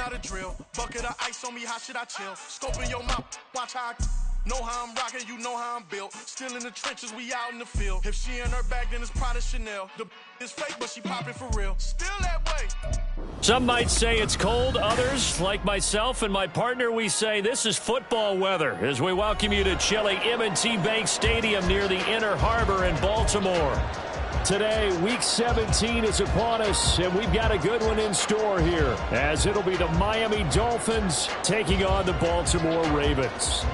got a drill. Bucket of ice on me, how should I chill? Scope in your mouth, watch how I know how I'm rocking, you know how I'm built. Still in the trenches, we out in the field. If she in her bag, then it's Prada Chanel. The is fake, but she popping for real. Still that way. Some might say it's cold. Others, like myself and my partner, we say this is football weather as we welcome you to chilly M&T Bank Stadium near the Inner Harbor in Baltimore. Today, Week 17 is upon us, and we've got a good one in store here, as it'll be the Miami Dolphins taking on the Baltimore Ravens.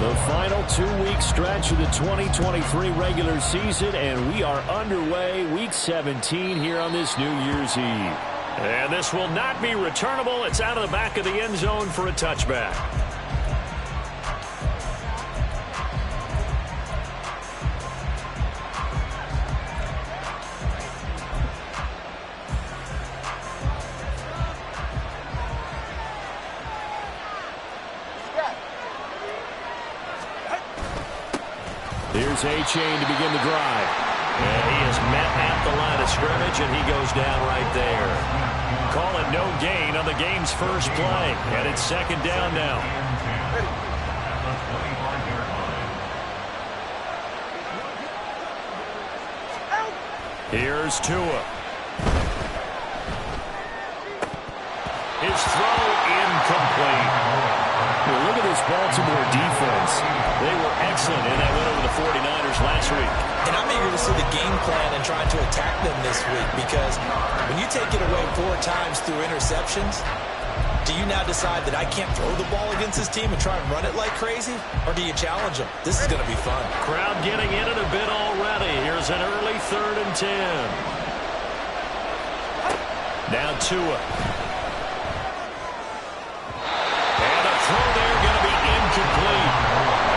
The final 2-week stretch of the 2023 regular season, and we are underway Week 17 here on this New Year's Eve. And this will not be returnable. It's out of the back of the end zone for a touchback. Here's A-Chain to begin the drive. And he is met at the line of scrimmage, and he goes down right there. Call it no gain on the game's first play. And it's second down now. Here's Tua. His throw incomplete. Well, look at this Baltimore defense. They were excellent in that win over the 49ers last week. And I'm eager to see the game plan and trying to attack them this week, because when you take it away 4 times through interceptions, do you now decide that I can't throw the ball against this team and try and run it like crazy? Or do you challenge them? This is going to be fun. Crowd getting in it a bit already. Here's an early 3rd and 10. Now Tua. And a throw there going to be incomplete.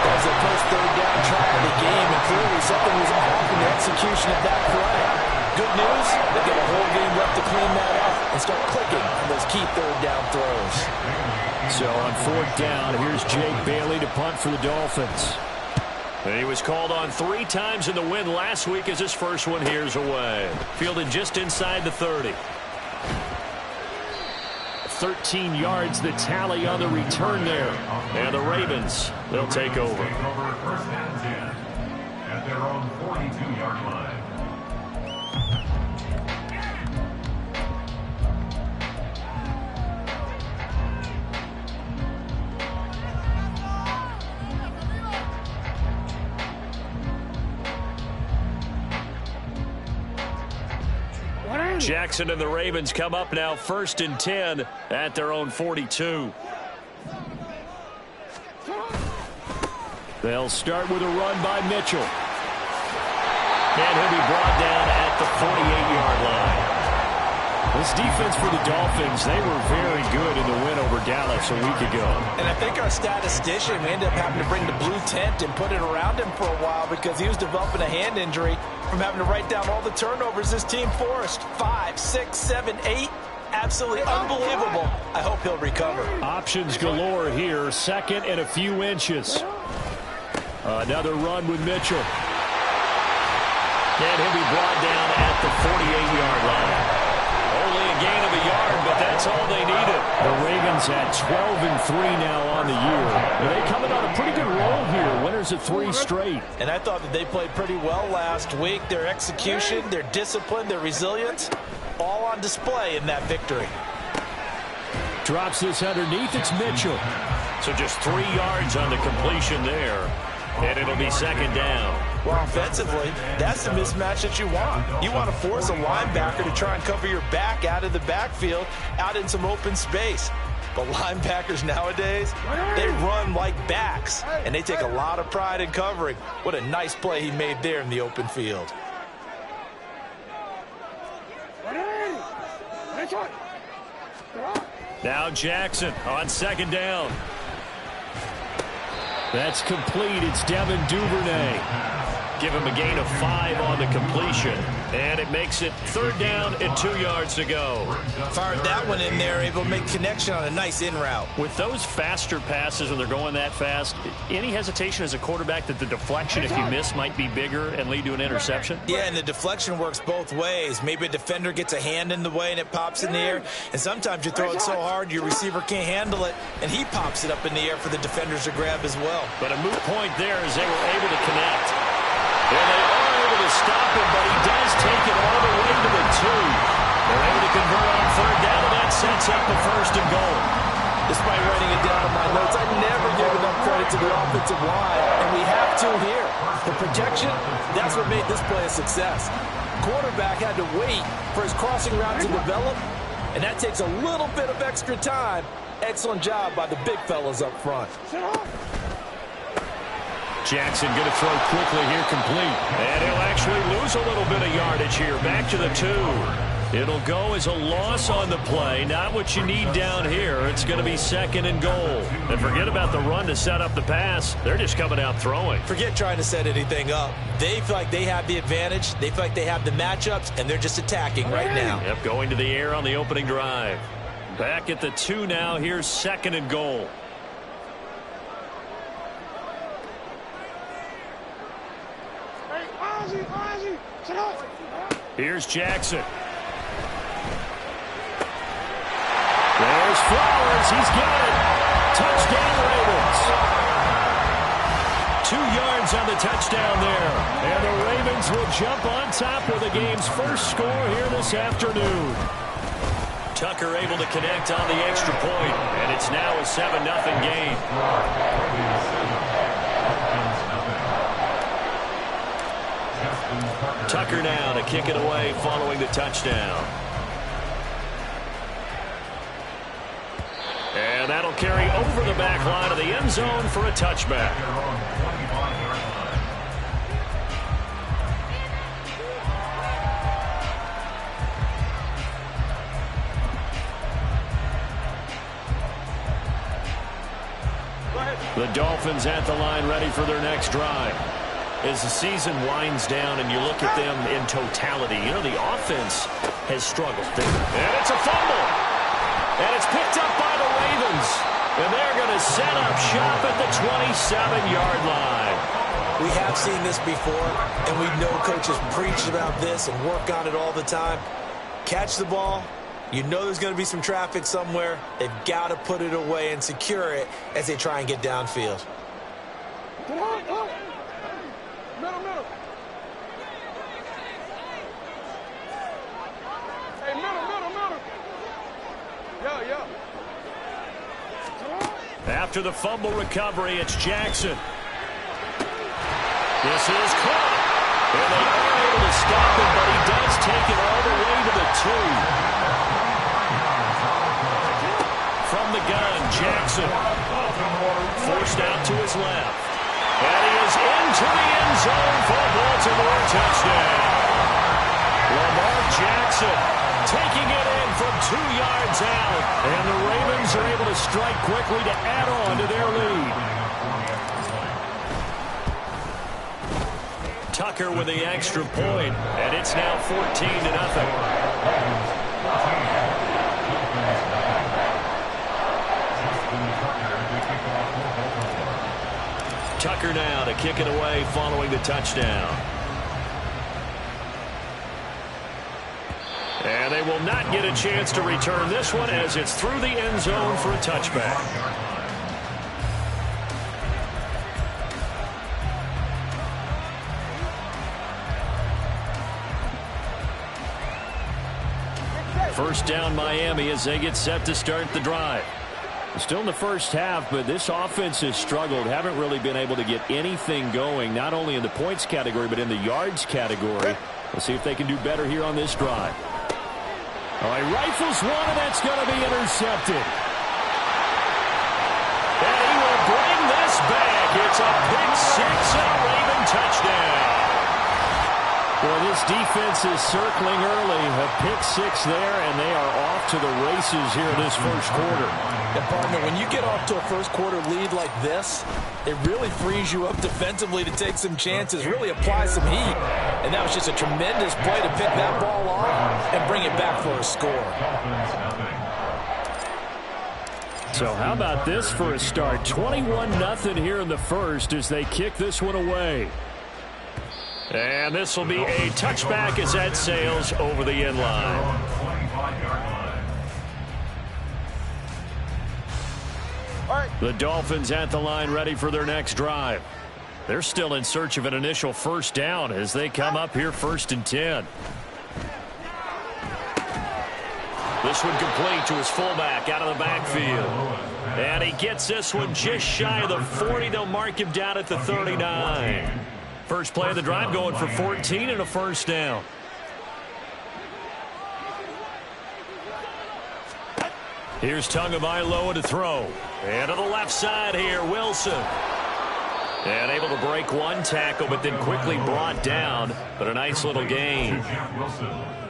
That was the first 3rd down try of the game, and clearly something was off in the execution of that play. Good news, they've got a whole game left to clean that up and start clicking on those key 3rd down throws. So on 4th down, here's Jake Bailey to punt for the Dolphins. And he was called on 3 times in the win last week as his first one here's away. Fielded just inside the 30. 13 yards the tally on the return there. And the Ravens, they'll take over. First and 10 at their own 42-yard line. Jackson and the Ravens come up now 1st and 10 at their own 42. They'll start with a run by Mitchell. And he'll be brought down at the 48-yard line. This defense for the Dolphins, they were very good in the win over Dallas a week ago. And I think our statistician, we ended up having to bring the blue tent and put it around him for a while because he was developing a hand injury from having to write down all the turnovers this team forced. 5, 6, 7, 8. Absolutely unbelievable. I hope he'll recover. Options galore here. 2nd and a few inches. Another run with Mitchell. And he'll be brought down at the 48-yard line. Only a gain of a yard, but that's all they needed. The Ravens at 12-3 now on the year. They coming on a pretty good roll here. Winners of 3 straight. And I thought that they played pretty well last week. Their execution, their discipline, their resilience, all on display in that victory. Drops this underneath. It's Mitchell. So just 3 yards on the completion there. And it'll be 2nd down. Well, offensively, that's the mismatch that you want. You want to force a linebacker to try and cover your back out of the backfield, out in some open space. But linebackers nowadays, they run like backs, and they take a lot of pride in covering. What a nice play he made there in the open field. Now Jackson on 2nd down. That's complete. It's Devin Duvernay. give him a gain of 5 on the completion. And it makes it 3rd down and 2 yards to go. Fired that one in there, able to make connection on a nice in route. With those faster passes when they're going that fast, any hesitation as a quarterback that the deflection, if you miss, might be bigger and lead to an interception? Yeah, and the deflection works both ways. Maybe a defender gets a hand in the way and it pops in the air. And sometimes you throw it so hard your receiver can't handle it, and he pops it up in the air for the defenders to grab as well. But a moot point there as they were able to connect. And they are able to stop him, but he does take it all the way to the 2. They're able to convert on 3rd down, and that sets up the 1st and goal. Despite writing it down in my notes, I never give enough credit to the offensive line, and we have to here. The protection, that's what made this play a success. Quarterback had to wait for his crossing route to develop, and that takes a little bit of extra time. Excellent job by the big fellas up front. Jackson going to throw quickly here, complete. And he'll actually lose a little bit of yardage here. Back to the 2. It'll go as a loss on the play. Not what you need down here. It's going to be 2nd and goal. And forget about the run to set up the pass. They're just coming out throwing. Forget trying to set anything up. They feel like they have the advantage. They feel like they have the matchups, and they're just attacking right now. Yep, going to the air on the opening drive. Back at the 2 now. Here's 2nd and goal. Here's Jackson. There's Flowers. He's got it. Touchdown, Ravens. 2 yards on the touchdown there. And the Ravens will jump on top with the game's first score here this afternoon. Tucker able to connect on the extra point, and it's now a 7-0 game. Tucker now to kick it away following the touchdown. And that'll carry over the back line of the end zone for a touchback. The Dolphins at the line ready for their next drive. As the season winds down and you look at them in totality, you know, the offense has struggled. And it's a fumble. And it's picked up by the Ravens. And they're going to set up shop at the 27-yard line. We have seen this before, and we know coaches preach about this and work on it all the time. Catch the ball. You know there's going to be some traffic somewhere. They've got to put it away and secure it as they try and get downfield. Middle. Hey, middle. Yeah. After the fumble recovery, it's Jackson. This is caught. And they are able to stop him, but he does take it all the way to the 2. From the gun, Jackson. Forced out to his left. And he is into the end zone for a Baltimore touchdown. Lamar Jackson taking it in from 2 yards out. And the Ravens are able to strike quickly to add on to their lead. Tucker with the extra point, and it's now 14-0. Tucker now to kick it away following the touchdown. And they will not get a chance to return this one as it's through the end zone for a touchback. First down Miami as they get set to start the drive. Still in the first half, but this offense has struggled. Haven't really been able to get anything going, not only in the points category, but in the yards category. Let's see if they can do better here on this drive. All right, rifles one, and that's going to be intercepted. And he will bring this back. It's a pick six and a Raven touchdown. Well, this defense is circling early. A pick-6 there, and they are off to the races here in this first quarter. And, partner, when you get off to a first-quarter lead like this, it really frees you up defensively to take some chances, really apply some heat. And that was just a tremendous play to pick that ball off and bring it back for a score. So how about this for a start? 21-0 here in the first as they kick this one away. And this will be a touchback as that sails over the end line. The Dolphins at the line ready for their next drive. They're still in search of an initial first down as they come up here 1st and 10. This one complete to his fullback out of the backfield. And he gets this one just shy of the 40. They'll mark him down at the 39. First play of the drive going for 14 and a first down. Here's Tagovailoa to throw. And to the left side here, Wilson. And able to break one tackle, but then quickly brought down. But a nice little gain.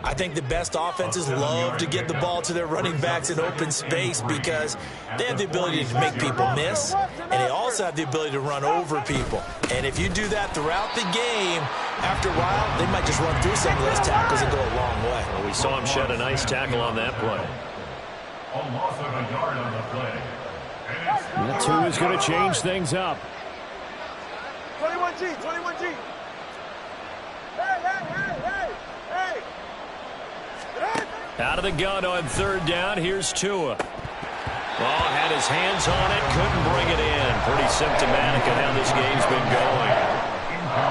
I think the best offenses love to get the ball to their running backs in open space because they have the ability to make people miss, and they also have the ability to run over people. And if you do that throughout the game, after a while, they might just run through some of those tackles and go a long way. Well, we saw him shed a nice tackle on that play. A loss of a yard on the play. That's who is going to change things up. 21G, 21G. Hey. Out of the gun on 3rd down. Here's Tua. Oh, had his hands on it. Couldn't bring it in. Pretty symptomatic of how this game's been going.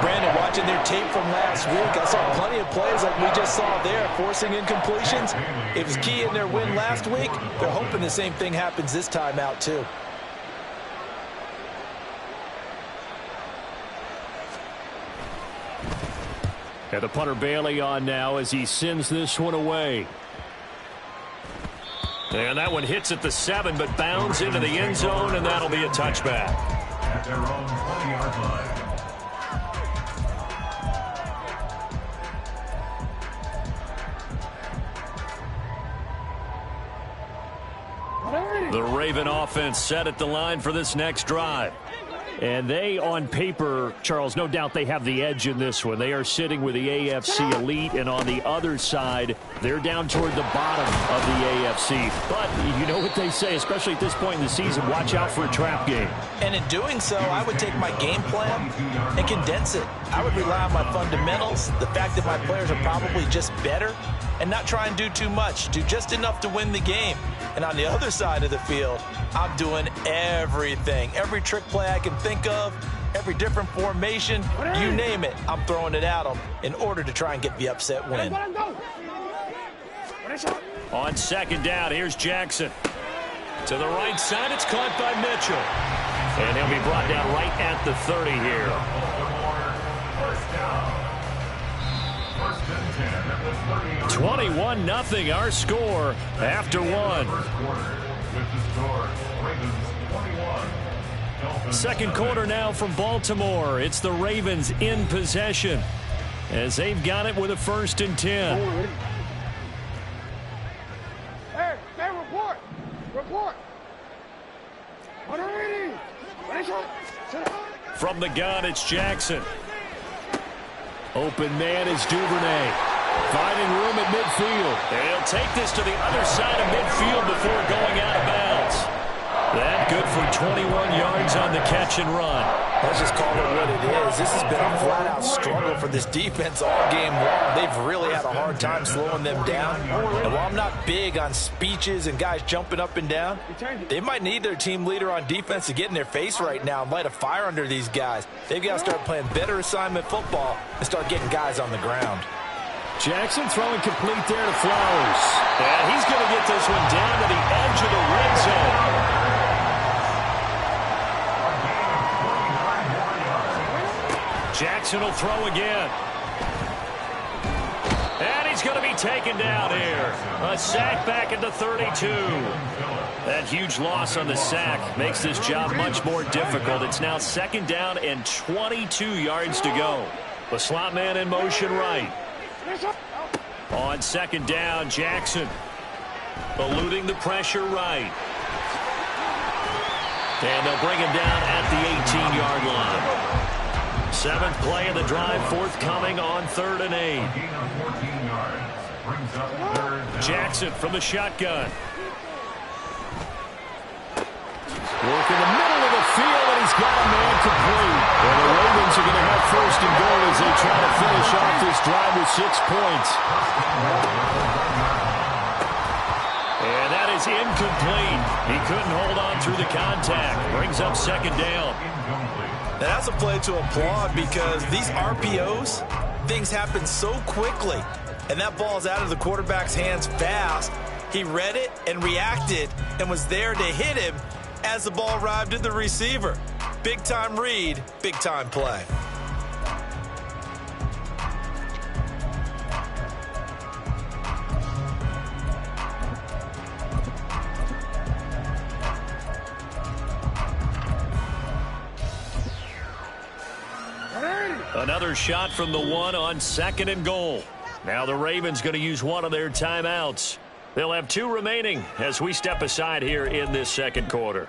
Brandon, watching their tape from last week, I saw plenty of plays like we just saw there, forcing incompletions. It was key in their win last week. They're hoping the same thing happens this time out, too. And the punter Bailey on now as he sends this one away. And that one hits at the 7, but bounds into the end zone, and that'll be a touchback. At their own 20-yard line. The Raven offense set at the line for this next drive. And they, on paper, Charles, no doubt they have the edge in this one. They are sitting with the AFC elite, and on the other side, they're down toward the bottom of the AFC. But you know what they say, especially at this point in the season, watch out for a trap game. And in doing so, I would take my game plan and condense it. I would rely on my fundamentals, the fact that my players are probably just better, and not try and do too much, do just enough to win the game. And on the other side of the field, I'm doing everything. Every trick play I can think of, every different formation, you name it, I'm throwing it at them in order to try and get the upset win. On 2nd down, here's Jackson. To the right side, it's caught by Mitchell. And he'll be brought down right at the 30 here. First down. 21-0 our score after one. Second quarter now from Baltimore. It's the Ravens in possession as they've got it with a 1st and 10. Hey, report. From the gun, it's Jackson. Open man is Duvernay. Finding room at midfield. And he'll take this to the other side of midfield before going out of bounds. That good for 21 yards on the catch and run. Let's just call it what it is. This has been a flat-out struggle for this defense all game long. They've really had a hard time slowing them down. And while I'm not big on speeches and guys jumping up and down, they might need their team leader on defense to get in their face right now and light a fire under these guys. They've got to start playing better assignment football and start getting guys on the ground. Jackson throwing complete there to Flowers. And he's going to get this one down to the edge of the red zone. Jackson will throw again. And he's going to be taken down here. A sack back at the 32. That huge loss on the sack makes this job much more difficult. It's now 2nd down and 22 yards to go. The slot man in motion right. On second down, Jackson eluding the pressure right. And they'll bring him down at the 18-yard line. 7th play of the drive, forthcoming on 3rd and 8. Jackson from the shotgun. Work in the middle of the field, and he's got a man complete. And the Ravens are going to have 1st and goal as they try to finish off this drive with 6 points. And that is incomplete. He couldn't hold on through the contact. Brings up 2nd down. And that's a play to applaud because these RPOs, things happen so quickly. And that ball's out of the quarterback's hands fast. He read it and reacted and was there to hit him as the ball arrived at the receiver. Big-time read, big-time play. Another shot from the 1 on 2nd and goal. Now the Ravens going to use one of their timeouts. They'll have 2 remaining as we step aside here in this 2nd quarter.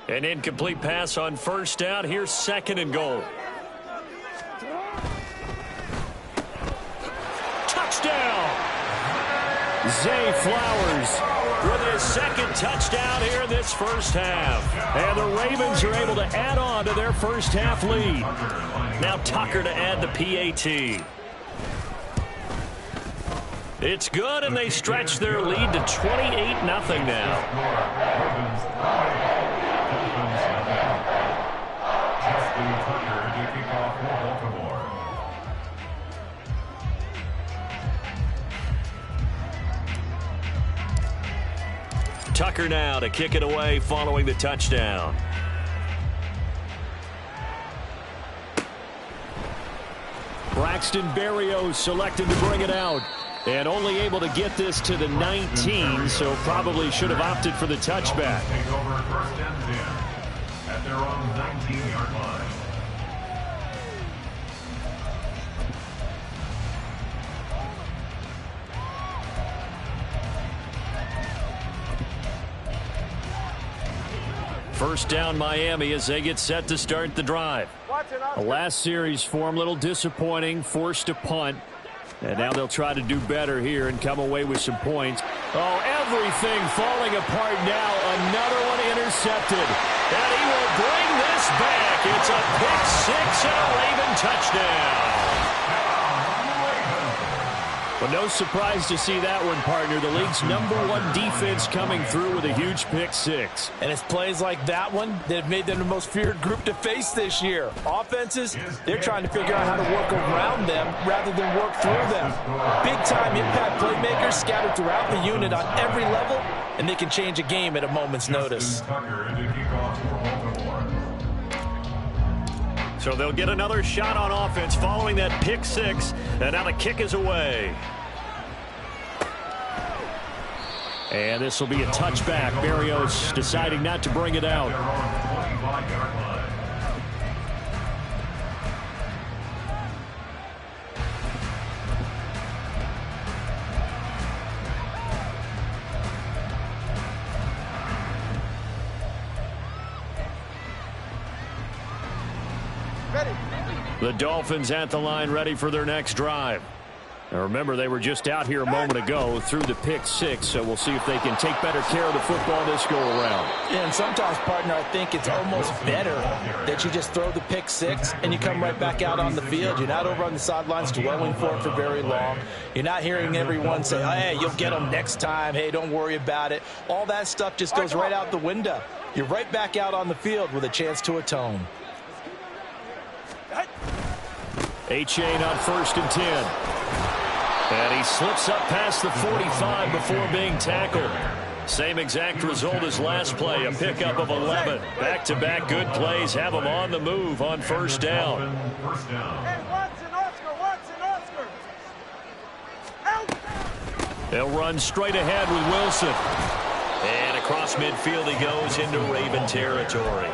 An incomplete pass on 1st down. Here's 2nd and goal. Touchdown! Zay Flowers with his 2nd touchdown here in this 1st half. And the Ravens are able to add on to their 1st half lead. Now Tucker to add the PAT. It's good, and they stretch their lead to 28-0 now. Tucker now to kick it away following the touchdown. Braxton Berrios selected to bring it out. And only able to get this to the 19, so probably should have opted for the touchback. Take over 1st and 10 at their own 19-yard line. First down Miami as they get set to start the drive. The last series form a little disappointing, forced to punt. And now they'll try to do better here and come away with some points. Oh, everything falling apart now. Another one intercepted. And he will bring this back. It's a pick 6 and a Raven touchdown. But no surprise to see that one, partner. The league's #1 defense coming through with a huge pick 6. And it's plays like that one that have made them the most feared group to face this year. Offenses, they're trying to figure out how to work around them rather than work through them. Big-time impact playmakers scattered throughout the unit on every level, and they can change a game at a moment's notice. So they'll get another shot on offense following that pick 6, and now the kick is away. And this will be a touchback. Berrios deciding not to bring it out. The Dolphins at the line ready for their next drive. Now remember, they were just out here a moment ago through the pick 6, so we'll see if they can take better care of the football this go-around. Yeah, and sometimes, partner, I think it's almost better that you just throw the pick 6 and you come right back out on the field. You're not over on the sidelines dwelling for it for very long. You're not hearing everyone say, hey, you'll get them next time. Hey, don't worry about it. All that stuff just goes right out the window. You're right back out on the field with a chance to atone. Achane on 1st and 10. And he slips up past the 45 before being tackled. Same exact result as last play, a pickup of 11. Back-to-back good plays have him on the move on 1st down. Hey, Watson, Oscar. They'll run straight ahead with Wilson. And across midfield he goes into Raven territory.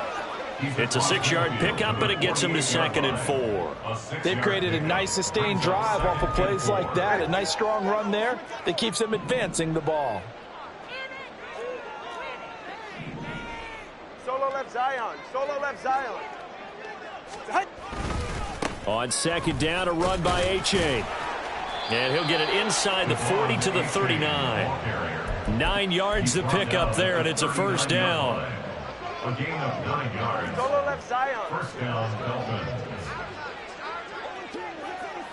It's a 6-yard pickup, and it gets him to 2nd and 4. They've created a nice sustained drive off of plays like that. A nice strong run there that keeps them advancing the ball. Solo left Zion. Solo left Zion. On 2nd down, a run by A-Chain. And he'll get it inside the 40 to the 39. 9 yards to pick up there, and it's a 1st down. A gain of 9 yards. Solo left Zion. 1st down, Dolphins.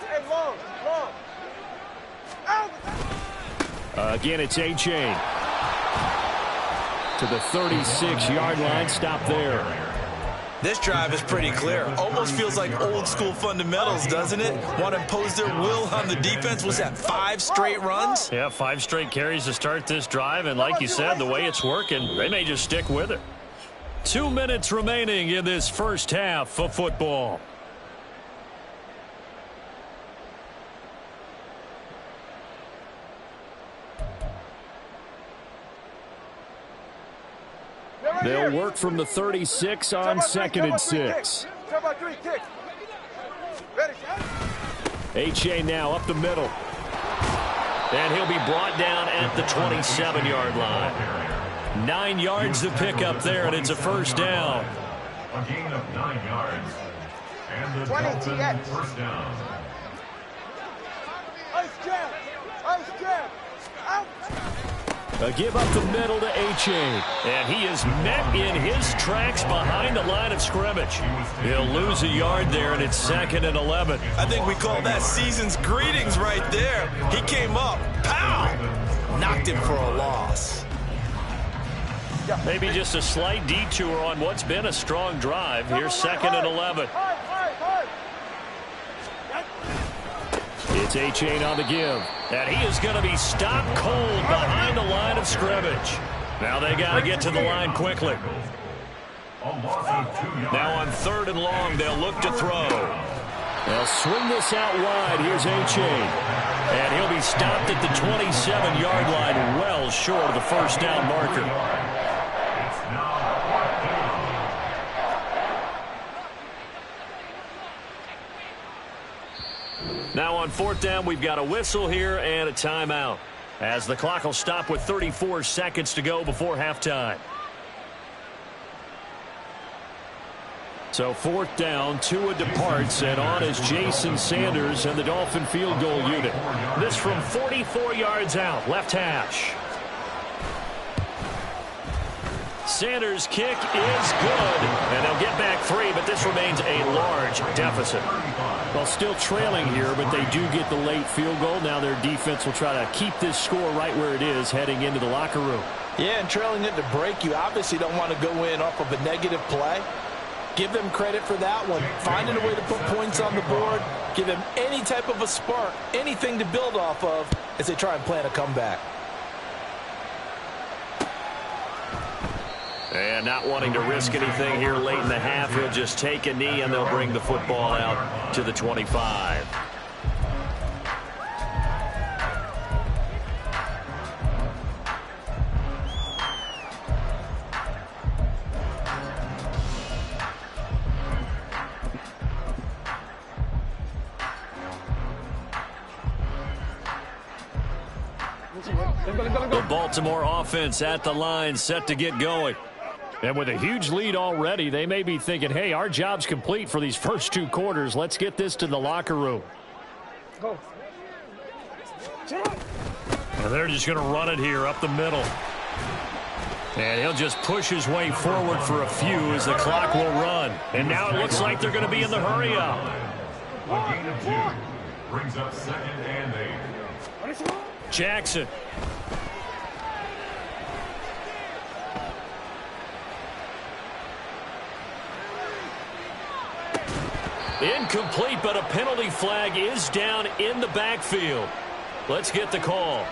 Hey, long. Out. Again, it's A-Chain. To the 36-yard line. Stop there. This drive is pretty clear. Almost feels like old school fundamentals, doesn't it? Want to impose their will on the defense. Was that 5 straight runs? Yeah, 5 straight carries to start this drive, and like you said, the way it's working, they may just stick with it. 2 minutes remaining in this first half of football. They'll work from the 36 on 2nd and 6. A-Chain now up the middle. And he'll be brought down at the 27-yard line. 9 yards to pick up there, and it's a 1st down. A gain of 9 yards. And the 20 Dolphins TX. 1st down. Ice jam. Out. A give up the middle to A-Chain. And he is met in his tracks behind the line of scrimmage. He'll lose a yard there, and it's 2nd and 11. I think we call that season's greetings right there. He came up, pow! Knocked him for a loss. Maybe just a slight detour on what's been a strong drive. Here's 2nd and 11. It's A-Chain on the give. And he is going to be stopped cold behind the line of scrimmage. Now they got to get to the line quickly. Now on 3rd and long, they'll look to throw. They'll swing this out wide. Here's A-Chain. And he'll be stopped at the 27-yard line, well short of the 1st down marker. Now on 4th down, we've got a whistle here and a timeout, as the clock will stop with 34 seconds to go before halftime. So 4th down, Tua departs, and on is Jason Sanders and the Dolphin field goal unit. This from 44 yards out, left hash. Sanders' kick is good, and they'll get back 3, but this remains a large deficit. Well, still trailing here, but they do get the late field goal. Now their defense will try to keep this score right where it is heading into the locker room. Yeah, and trailing it to break, you obviously don't want to go in off of a negative play. Give them credit for that one. Finding a way to put points on the board, give them any type of a spark, anything to build off of as they try and plan a comeback. And not wanting to risk anything here late in the half, he'll just take a knee and they'll bring the football out to the 25. The Baltimore offense at the line, set to get going. And with a huge lead already, they may be thinking, hey, our job's complete for these first 2 quarters. Let's get this to the locker room. Go. And they're just going to run it here up the middle. And he'll just push his way forward for a few as the clock will run. And now it looks like they're going to be in the hurry-up. A gain of 2. Brings up 2nd and 8. Jackson. Incomplete, but a penalty flag is down in the backfield. Let's get the call.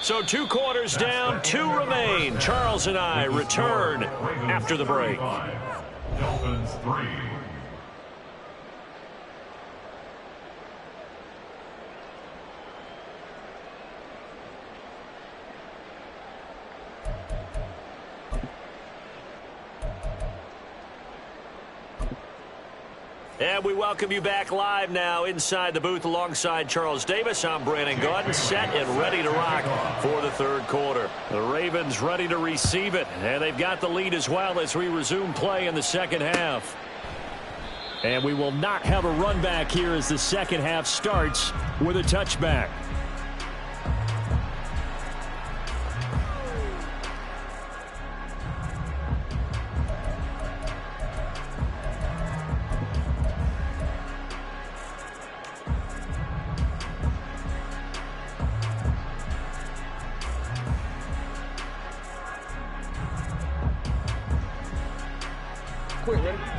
So 2 quarters down, 2 remain. Charles and I return after the break. Dolphins 3. And we welcome you back live now inside the booth alongside Charles Davis. I'm Brandon Gaudin, set and ready to rock for the third quarter. The Ravens ready to receive it, and they've got the lead as well as we resume play in the second half. And we will not have a run back here as the second half starts with a touchback.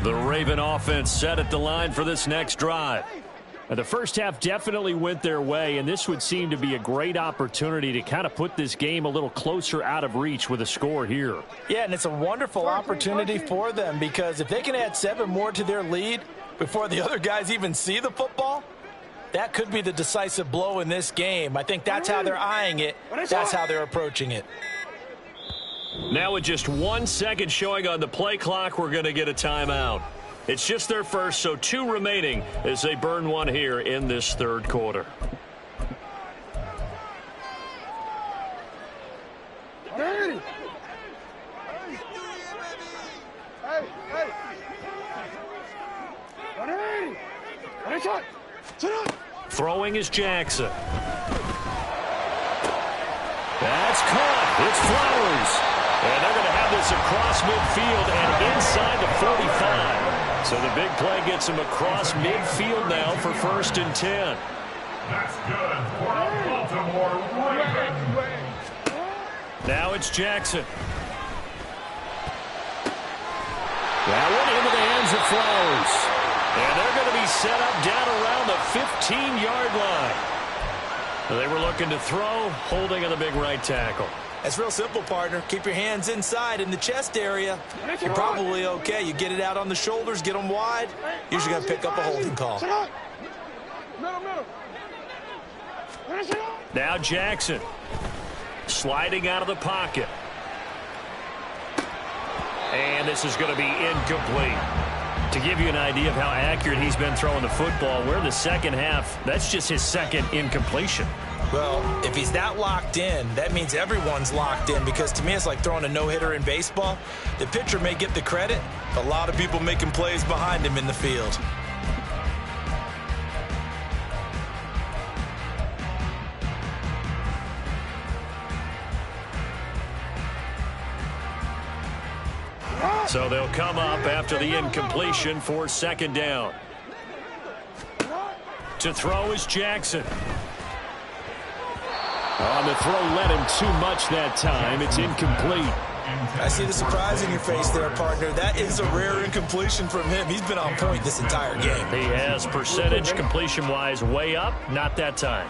The Raven offense set at the line for this next drive. Now, the first half definitely went their way, and this would seem to be a great opportunity to kind of put this game a little closer out of reach with a score here. Yeah, and it's a wonderful opportunity for them because if they can add 7 more to their lead before the other guys even see the football, that could be the decisive blow in this game. I think that's how they're eyeing it. That's how they're approaching it. Now with just 1 second showing on the play clock, we're going to get a timeout. It's just their first, so 2 remaining as they burn one here in this third quarter. Throwing is Jackson. That's caught. It's Flowers. And they're going to have this across midfield and inside the 45. So the big play gets them across midfield now for 1st and 10. That's good for a Baltimore Raven. Now it's Jackson. That one into the hands of Flowers. And they're going to be set up down around the 15-yard line. They were looking to throw, holding on the big right tackle. That's real simple, partner. Keep your hands inside in the chest area. You're probably okay. You get it out on the shoulders, get them wide. Usually going to pick up a holding call. Now Jackson sliding out of the pocket. And this is going to be incomplete. To give you an idea of how accurate he's been throwing the football, we're in the second half. That's just his second incompletion. Well, if he's that locked in, that means everyone's locked in because to me it's like throwing a no-hitter in baseball. The pitcher may get the credit, a lot of people making plays behind him in the field. So they'll come up after the incompletion for 2nd down. To throw is Jackson. On the throw led him too much that time. It's incomplete. I see the surprise in your face there, partner. That is a rare incompletion from him. He's been on point this entire game. He has percentage completion-wise way up. Not that time.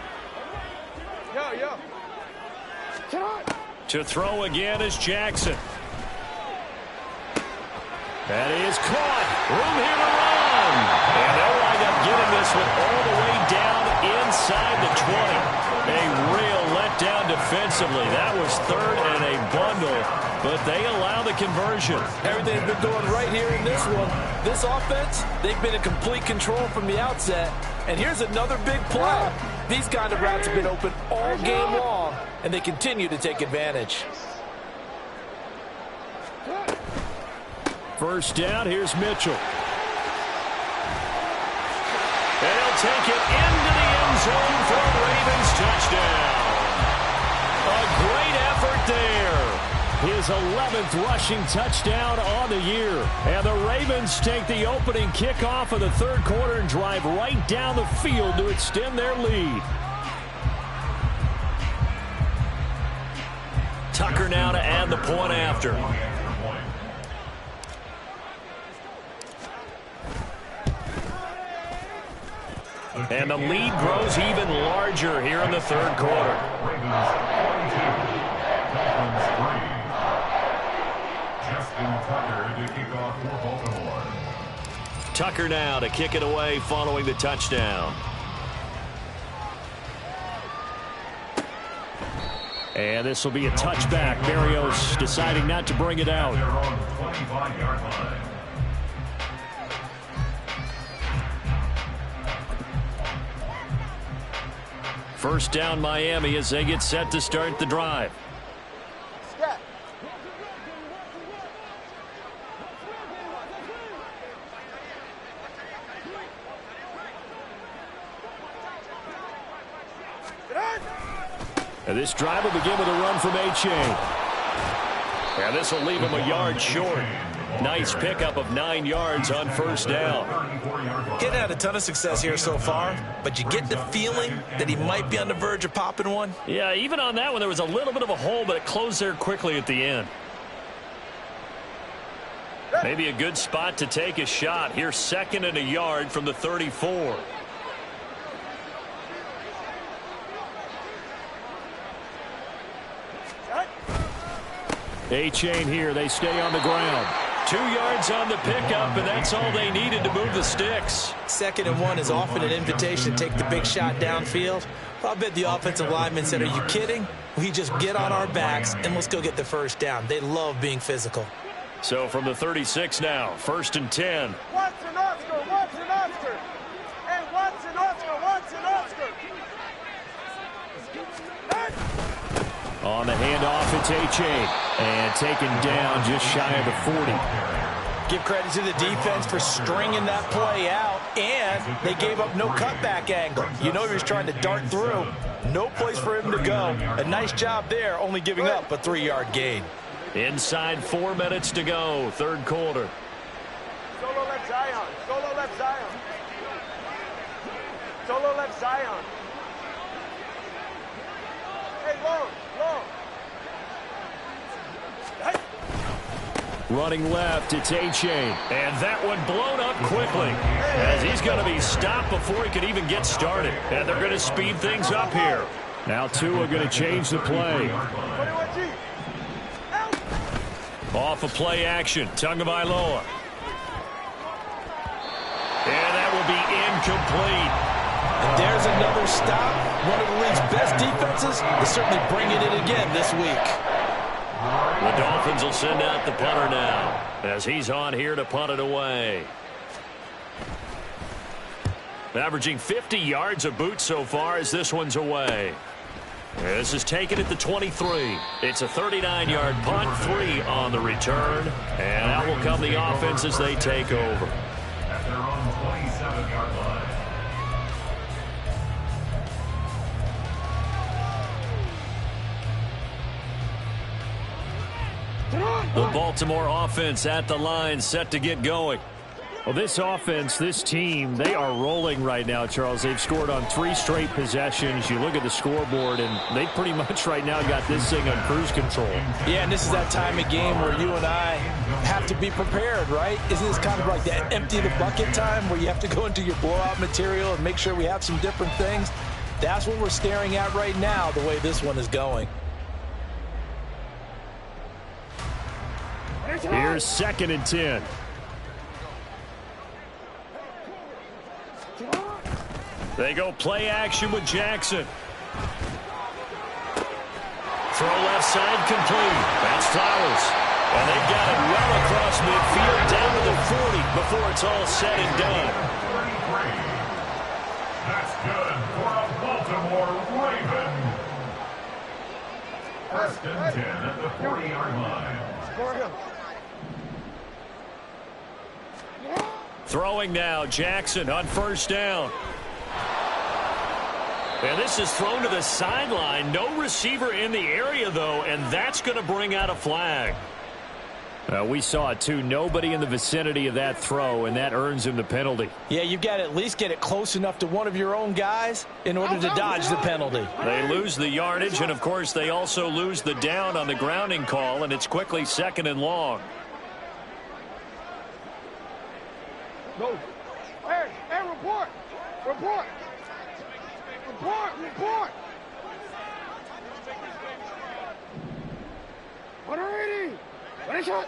To throw again is Jackson. That is caught. Room here to run. And they'll wind up getting this one all the way down inside the 20. A real letdown defensively. That was 3rd and a bundle, but they allow the conversion. Everything's been going right here in this one. This offense, they've been in complete control from the outset. And here's another big play. These kind of routes have been open all game long, and they continue to take advantage. 1st down, here's Mitchell. And he'll take it into the end zone for a Ravens touchdown. A great effort there. His 11th rushing touchdown on the year. And the Ravens take the opening kickoff of the third quarter and drive right down the field to extend their lead. Tucker now to add the point after. And the lead grows even larger here in the third quarter. Ravens 42, Dolphins 3. Justin Tucker to kick off for Baltimore. Tucker now to kick it away following the touchdown. And this will be a touchback. Berrios deciding not to bring it out. Their own 25-yard line. First down Miami as they get set to start the drive. Step. And this drive will begin with a run from A-Chain. And this will leave him a yard short. Nice pickup of 9 yards on first down. Getting had a ton of success here so far, but you get the feeling that he might be on the verge of popping one. Yeah, even on that one, there was a little bit of a hole, but it closed there quickly at the end. Maybe a good spot to take a shot. Here's 2nd and a yard from the 34. A-Chain here. They stay on the ground. 2 yards on the pickup, and that's all they needed to move the sticks. 2nd and 1 is often an invitation to take the big shot downfield. I bet the offensive lineman said, are you kidding? We just get on our backs and let's go get the first down. They love being physical. So from the 36 now, 1st and 10. Watson, Oscar, Watson, Oscar. Hey, Watson, Oscar, Watson, Oscar. On the handoff, it's A-Chain. And taken down just shy of the 40. Give credit to the defense for stringing that play out, and they gave up no cutback angle. You know he was trying to dart through. No place for him to go. A nice job there, only giving up a 3-yard gain. Inside 4 minutes to go, 3rd quarter. Solo left Zion. Solo left Zion. Solo left Zion. Hey, long, long. Running left, it's A-Chain. And that one blown up quickly as he's going to be stopped before he can even get started. And they're going to speed things up here. Now Tua going to change the play. 21G. Off of play action, Tagovailoa. And that will be incomplete. And there's another stop. One of the league's best defenses is certainly bringing it again this week. The Dolphins will send out the punter now as he's on here to punt it away. Averaging 50 yards a boot so far as this one's away. This is taken at the 23. It's a 39-yard punt, 3 on the return. And out will come the offense as they take over. At their own 27-yard line. The Baltimore offense at the line, set to get going. Well, this offense, this team, they are rolling right now, Charles. They've scored on 3 straight possessions. You look at the scoreboard, and they pretty much right now got this thing on cruise control. Yeah, and this is that time of game where you and I have to be prepared, right? Isn't this kind of like that empty the bucket time where you have to go into your blowout material and make sure we have some different things? That's what we're staring at right now, the way this one is going. Here's 2nd and 10. They go play action with Jackson. Throw left side complete. That's Flowers. And they've got it well across midfield down to the 40 before it's all said and done. 33. That's good for a Baltimore Raven. 1st and 10 at the 40-yard line. Score him. Throwing now, Jackson on 1st down. And this is thrown to the sideline. No receiver in the area, though, and that's going to bring out a flag. We saw it, too. Nobody in the vicinity of that throw, and that earns him the penalty. Yeah, you've got to at least get it close enough to one of your own guys in order to dodge the penalty. They lose the yardage, and, of course, they also lose the down on the grounding call, and it's quickly 2nd and long. Go. Hey, report. Report. Report. 180. Ready, shot.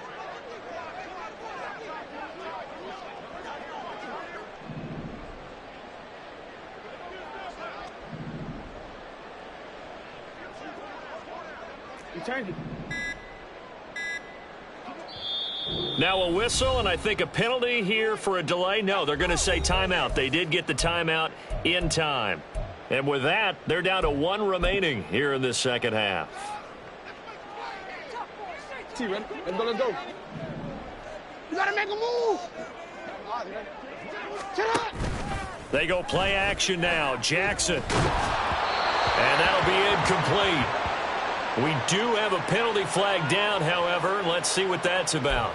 You changed it. Now a whistle, and I think a penalty here for a delay. No, they're going to say timeout. They did get the timeout in time. And with that, they're down to 1 remaining here in this second half. You gotta make a move. They go play action now. Jackson. And that'll be incomplete. We do have a penalty flag down, however. Let's see what that's about.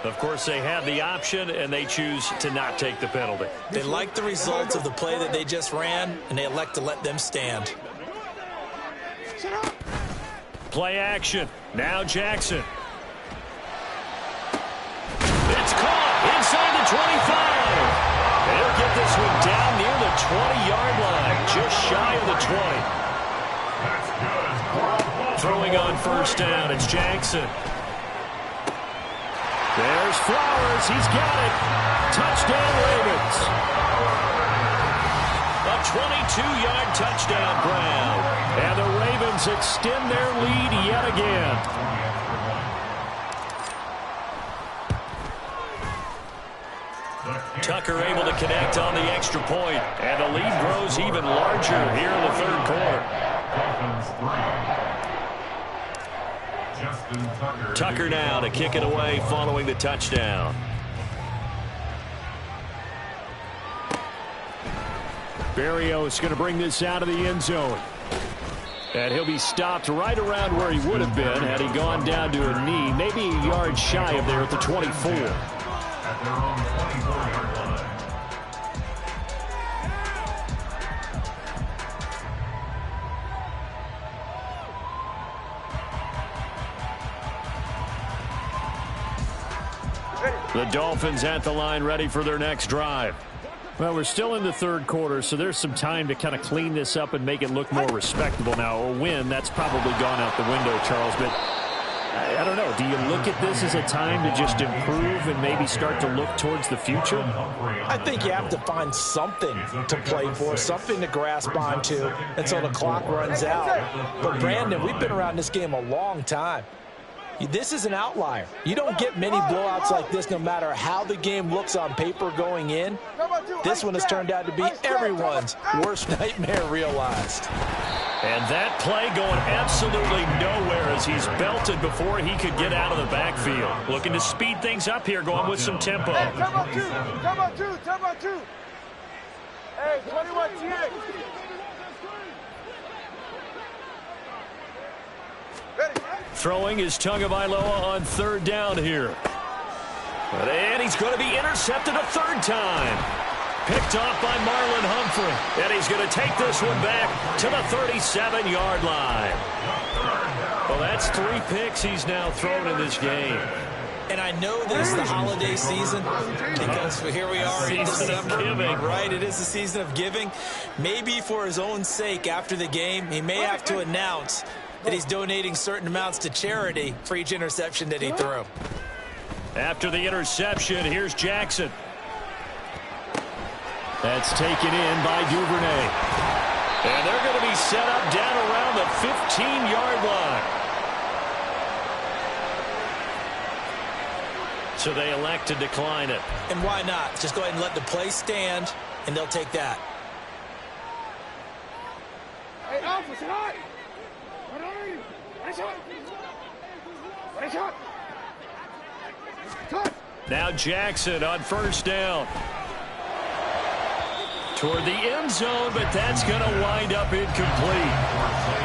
Of course, they have the option, and they choose to not take the penalty. They like the results of the play that they just ran, and they elect to let them stand. Play action. Now Jackson. It's caught inside the 25. They'll get this one down near the 20-yard line, just shy of the 20. Throwing on first down, it's Jackson. There's Flowers. He's got it. Touchdown, Ravens. A 22-yard touchdown grab. And the Ravens extend their lead yet again. Tucker able to connect on the extra point. And the lead grows even larger here in the third quarter. Tucker now to kick it away following the touchdown. Berrios going to bring this out of the end zone. And he'll be stopped right around where he would have been had he gone down to a knee, maybe a yard shy of there at the 24. At their own 24-yard line. The Dolphins at the line ready for their next drive. Well, we're still in the third quarter, so there's some time to kind of clean this up and make it look more respectable now. A win, that's probably gone out the window, Charles. But I don't know. Do you look at this as a time to just improve and maybe start to look towards the future? I think you have to find something to play for, something to grasp onto until the clock runs out. But, Brandon, we've been around this game a long time. This is an outlier. You don't get many blowouts like this no matter how the game looks on paper going in. This one has turned out to be everyone's worst nightmare realized. And that play going absolutely nowhere as he's belted before he could get out of the backfield. Looking to speed things up here, going with some tempo. Hey, turn on two. Hey, 21 TX. Throwing is Tagovailoa on third down here. And he's going to be intercepted a third time. Picked off by Marlon Humphrey. And he's going to take this one back to the 37-yard line. Well, that's 3 picks he's now thrown in this game. And I know this is the holiday season because here we are in December, right? It is the season of giving. Maybe for his own sake after the game, he may have to announce that he's donating certain amounts to charity for each interception that he threw. After the interception, here's Jackson. That's taken in by Duvernay. And they're going to be set up down around the 15-yard line. So they elect to decline it. And why not? Just go ahead and let the play stand, and they'll take that. Hey, Alpha, say hi. What are you? Nice shot. Now Jackson on first down. Toward the end zone, but that's going to wind up incomplete.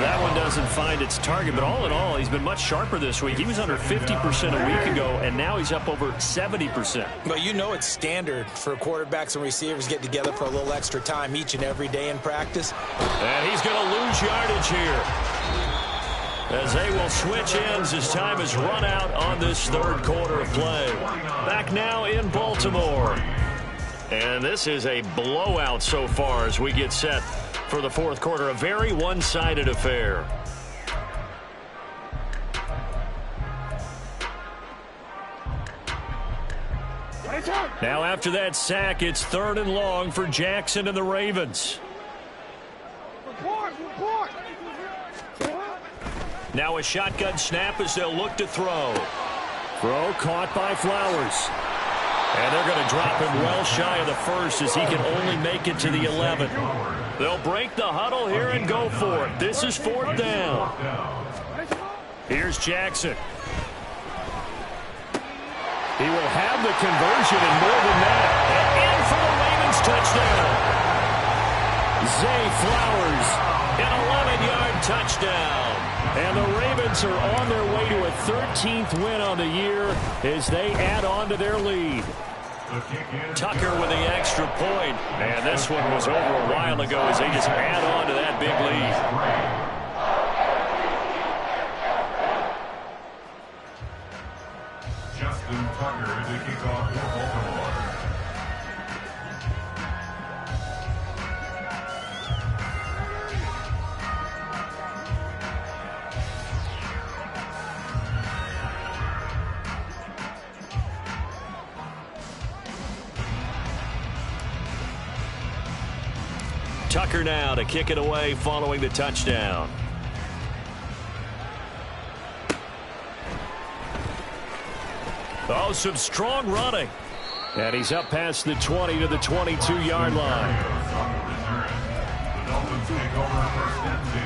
That one doesn't find its target, but all in all, he's been much sharper this week. He was under 50% a week ago, and now he's up over 70%. Well, you know it's standard for quarterbacks and receivers get together for a little extra time each and every day in practice. And he's going to lose yardage here, as they will switch ends as time has run out on this third quarter of play. Back now in Baltimore. And this is a blowout so far as we get set for the fourth quarter. A very one-sided affair. Now after that sack, it's 3rd and long for Jackson and the Ravens. Now a shotgun snap as they'll look to throw. Throw caught by Flowers. And they're going to drop him well shy of the first as he can only make it to the 11. They'll break the huddle here and go for it. This is 4th down. Here's Jackson. He will have the conversion and more than that. And in for the Ravens touchdown. Zay Flowers, an 11-yard touchdown. And the Ravens are on their way to a 13th win on the year as they add on to their lead. Tucker with the extra point. And this one was over a while ago as they just add on to that big lead. Justin Tucker to kick off for Baltimore. Tucker now to kick it away following the touchdown. Oh, some strong running. And he's up past the 20 to the 22-yard line. The Dolphins take over 1st and 10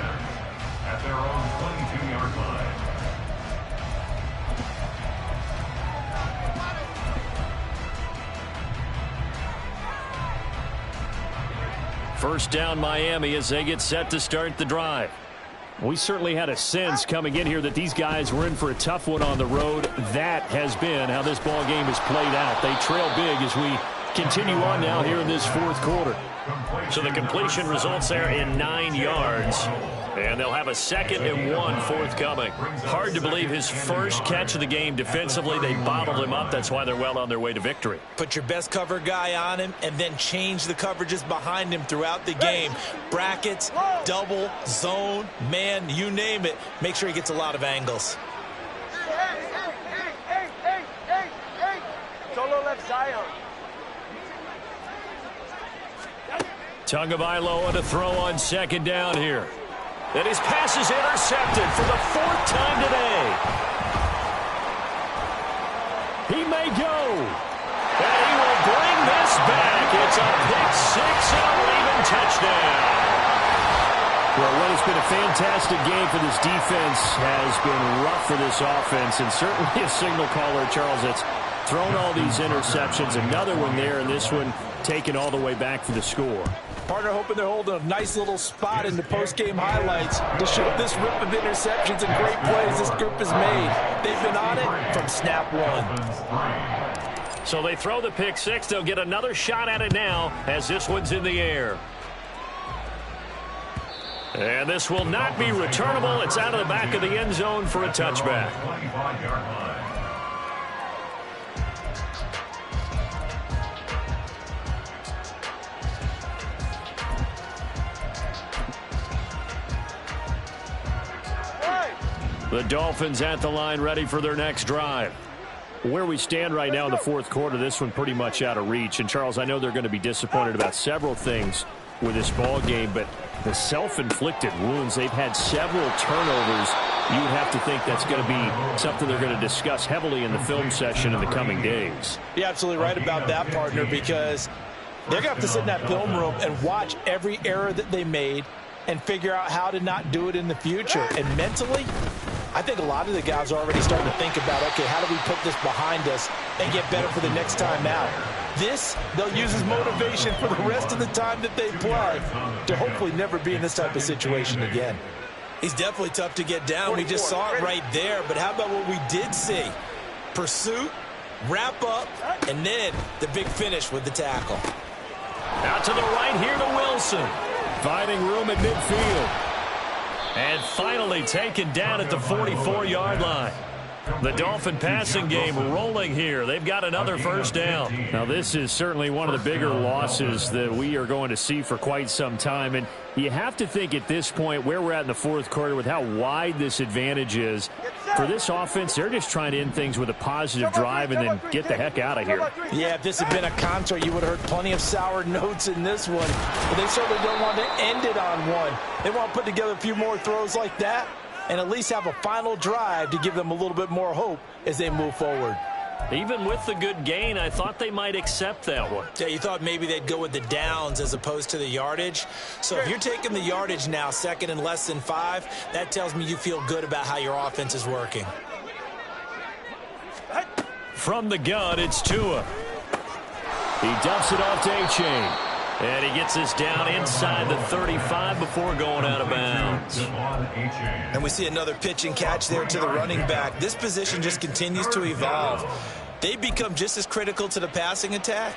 at their own 22-yard line. First down Miami as they get set to start the drive. We certainly had a sense coming in here that these guys were in for a tough one on the road. That has been how this ball game has played out. They trail big as we continue on now here in this 4th quarter. So the completion results there in 9 yards. And they'll have a 2nd and 1 forthcoming. Hard to believe his first catch of the game defensively. They bottled him up. That's why they're well on their way to victory. Put your best cover guy on him and then change the coverages behind him throughout the game. Brackets, double, zone, man, you name it. Make sure he gets a lot of angles. Solo left Zion. Tagovailoa to throw on 2nd down here. And his pass is intercepted for the 4th time today. He may go. And he will bring this back. It's a pick 6 and a Raven touchdown. Well, what has been a fantastic game for this defense has been rough for this offense. And certainly a signal caller, Charles, that's thrown all these interceptions. Another one there, and this one taken all the way back for the score. Partner hoping they're holding a nice little spot in the post-game highlights to show this rip of interceptions and great plays this group has made. They've been on it from snap 1. So they throw the pick 6. They'll get another shot at it now as this one's in the air. And this will not be returnable. It's out of the back of the end zone for a touchback. 25-yard line. The Dolphins at the line ready for their next drive. Where we stand right now in the 4th quarter, this one pretty much out of reach. And, Charles, I know they're going to be disappointed about several things with this ball game, but the self-inflicted wounds, they've had several turnovers. You would have to think that's going to be something they're going to discuss heavily in the film session in the coming days. You're absolutely right about that, partner, because they're going to have to sit in that film room and watch every error that they made and figure out how to not do it in the future. And mentally, I think a lot of the guys are already starting to think about, okay, how do we put this behind us and get better for the next time out? This, they'll use as motivation for the rest of the time that they play to hopefully never be in this type of situation again. He's definitely tough to get down. We just saw it right there. But how about what we did see? Pursuit, wrap up, and then the big finish with the tackle. Out to the right here to Wilson. Finding room at midfield. And finally taken down at the 44-yard line. The Dolphin passing game rolling here. They've got another first down. Now, this is certainly one of the bigger losses that we are going to see for quite some time. And you have to think at this point where we're at in the 4th quarter with how wide this advantage is. For this offense, they're just trying to end things with a positive drive and then get the heck out of here. Yeah, if this had been a concert, you would have heard plenty of sour notes in this one. But they certainly don't want to end it on one. They want to put together a few more throws like that and at least have a final drive to give them a little bit more hope as they move forward. Even with the good gain, I thought they might accept that one. Yeah, you thought maybe they'd go with the downs as opposed to the yardage. So if you're taking the yardage now, second and less than 5, that tells me you feel good about how your offense is working. From the gun, it's Tua. He dumps it off to A-Chain. And he gets us down inside the 35 before going out of bounds. And we see another pitch and catch there to the running back. This position just continues to evolve. They become just as critical to the passing attack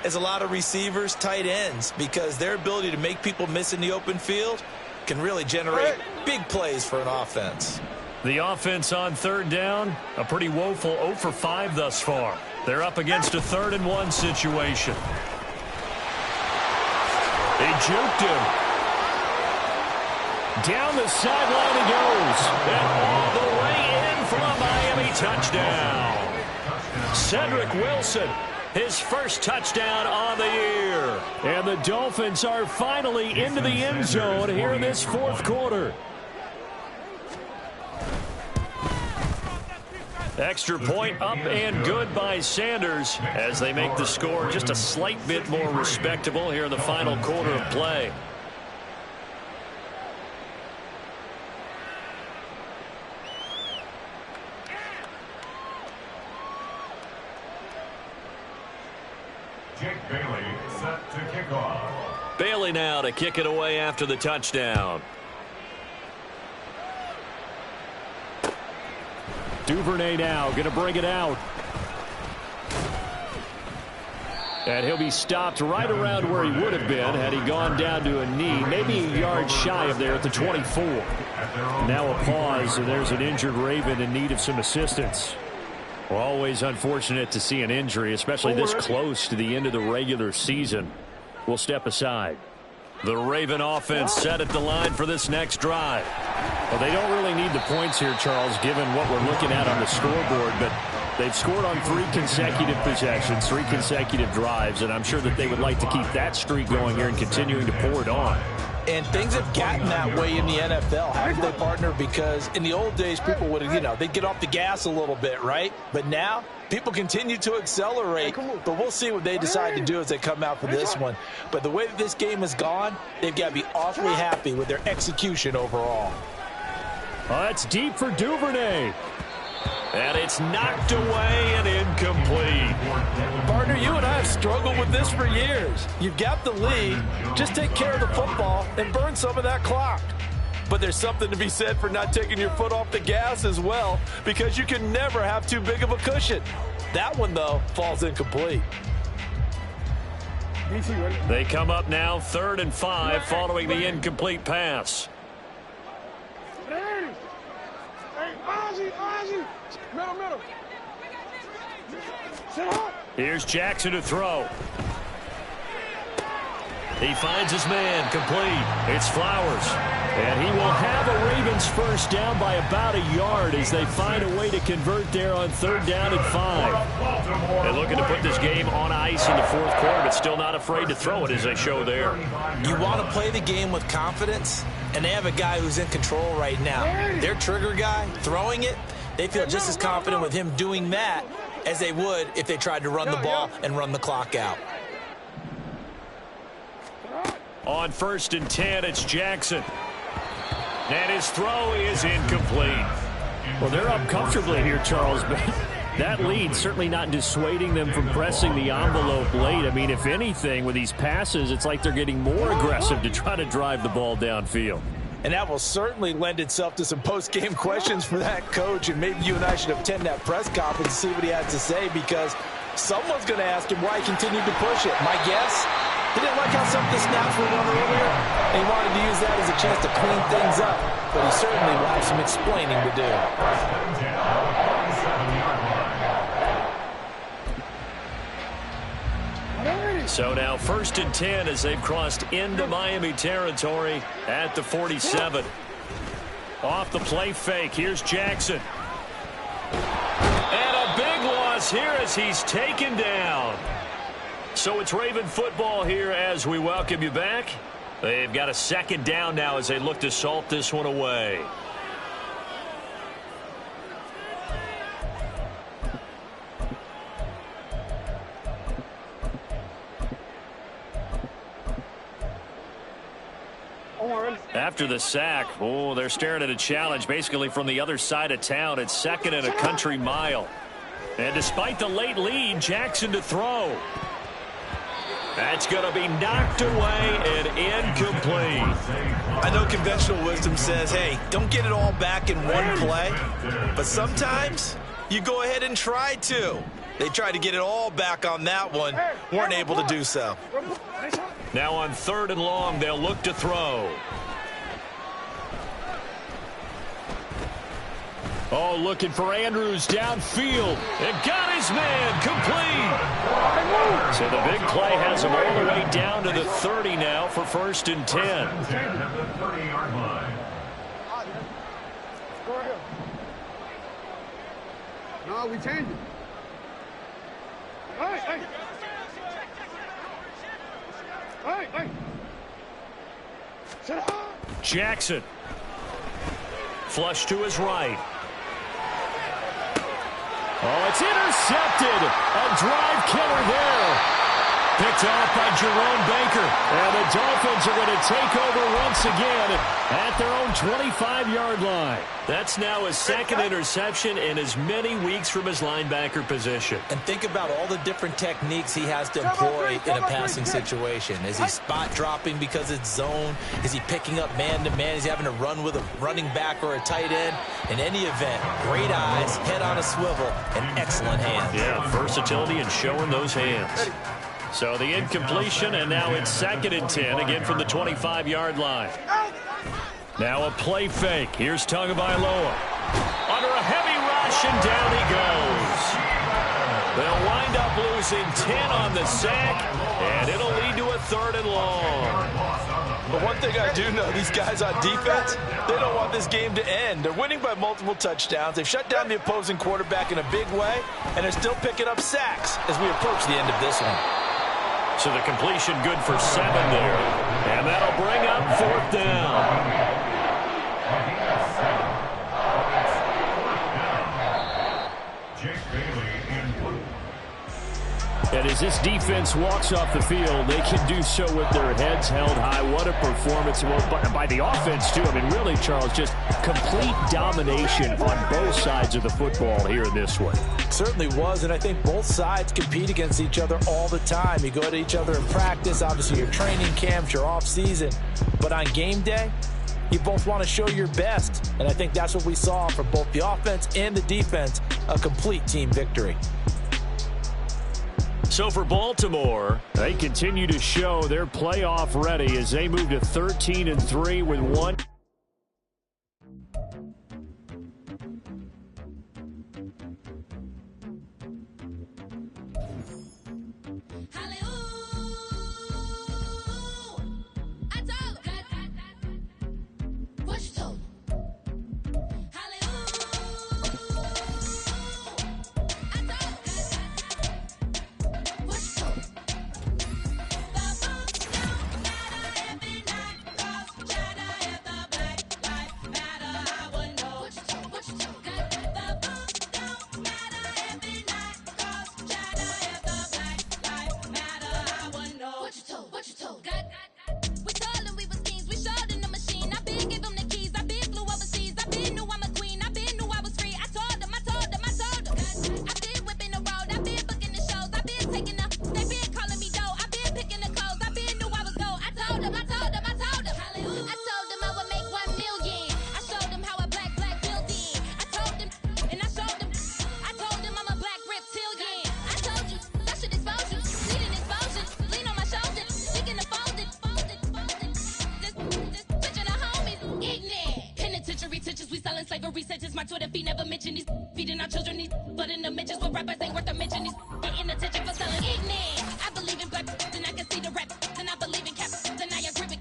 as a lot of receivers, tight ends, because their ability to make people miss in the open field can really generate big plays for an offense. The offense on third down, a pretty woeful 0 for 5 thus far. They're up against a 3rd and 1 situation. They juked him. Down the sideline he goes. And all the way in for a Miami touchdown. Cedric Wilson, his first touchdown on the year. And the Dolphins are finally into the end zone here in this 4th quarter. Extra point up and good by Sanders as they make the score just a slight bit more respectable here in the final quarter of play. Jake Bailey set to kick off. Bailey now to kick it away after the touchdown. Duvernay now going to bring it out. And he'll be stopped right around where he would have been had he gone down to a knee, maybe a yard shy of there at the 24. Now a pause, and there's an injured Raven in need of some assistance. Well, always unfortunate to see an injury, especially this close to the end of the regular season. We'll step aside. The Raven offense set at the line for this next drive. Well, they don't really need the points here, Charles, given what we're looking at on the scoreboard, but they've scored on 3 consecutive possessions, 3 consecutive drives, and I'm sure that they would like to keep that streak going here and continuing to pour it on. And things have gotten that way in the NFL, haven't they, partner? Because in the old days, people would, they'd get off the gas a little bit, right? But now, people continue to accelerate, but we'll see what they decide to do as they come out for this one. But the way that this game has gone, they've got to be awfully happy with their execution overall. That's deep for Duvernay. And it's knocked away and incomplete. Partner, you and I have struggled with this for years. You've got the lead. Just take care of the football and burn some of that clock. But there's something to be said for not taking your foot off the gas as well, because you can never have too big of a cushion. That one, though, falls incomplete. They come up now 3rd and 5 following the incomplete pass. Here's Jackson to throw. He finds his man, complete. It's Flowers. And he will have a Ravens first down by about a yard as they find a way to convert there on 3rd down and 5. They're looking to put this game on ice in the 4th quarter, but still not afraid to throw it as they show there. You want to play the game with confidence, and they have a guy who's in control right now. Their trigger guy, throwing it, they feel just as confident with him doing that as they would if they tried to run the ball and run the clock out. On 1st and 10, it's Jackson. And his throw is incomplete. Well, they're up comfortably here, Charles, but that lead certainly not dissuading them from pressing the envelope late. I mean, if anything, with these passes, it's like they're getting more aggressive to try to drive the ball downfield. And that will certainly lend itself to some post-game questions for that coach, and maybe you and I should attend that press conference and see what he has to say, because someone's going to ask him why he continued to push it. My guess, he didn't like how some of the snaps were done earlier, and he wanted to use that as a chance to clean things up, but he certainly will have some explaining to do. So now 1st and 10 as they've crossed into Miami territory at the 47. Off the play fake, here's Jackson. And a big loss here as he's taken down. So it's Raven football here as we welcome you back. They've got a 2nd down now as they look to salt this one away. after the sack. Oh, they're staring at a challenge basically from the other side of town. It's 2nd and a country mile. And despite the late lead, Jackson to throw. That's going to be knocked away and incomplete. I know conventional wisdom says, hey, don't get it all back in one play. But sometimes you go ahead and try to. They tried to get it all back on that one. Weren't able to do so. Now on 3rd and long, they'll look to throw. Oh, looking for Andrews downfield. And got his man complete. So the big play has him all the way down to the 30 now for 1st and 10. No, we changed it. Hey. Jackson. Flush to his right. Oh, it's intercepted. A drive killer there. Picked off by Jerome Baker. And the Dolphins are going to take over once again at their own 25-yard line. That's now his 2nd interception in as many weeks from his linebacker position. And think about all the different techniques he has to employ in a passing situation. Is he spot dropping because it's zone? Is he picking up man-to-man? Is he having to run with a running back or a tight end? In any event, great eyes, head on a swivel, and excellent hands. Yeah, versatility and showing those hands. So the incompletion, and now it's 2nd and 10, again from the 25-yard line. Now a play fake. Here's Tagovailoa. Under a heavy rush, and down he goes. They'll wind up losing 10 on the sack, and it'll lead to a 3rd and long. But one thing I do know, these guys on defense, they don't want this game to end. They're winning by multiple touchdowns. They've shut down the opposing quarterback in a big way, and they're still picking up sacks as we approach the end of this one. So the completion good for 7 there. And that'll bring up 4th down. And as this defense walks off the field, they can do so with their heads held high. What a performance by the offense, too. I mean, really, Charles, just complete domination on both sides of the football here in this one. Certainly was, and I think both sides compete against each other all the time. You go at each other in practice, obviously your training camps, your off-season. But on game day, you both want to show your best. And I think that's what we saw from both the offense and the defense, a complete team victory. So for Baltimore, they continue to show they're playoff ready as they move to 13-3 with 1. Slavery, such as we selling slavery, such as my Twitter feed never mentioned these feeding our children.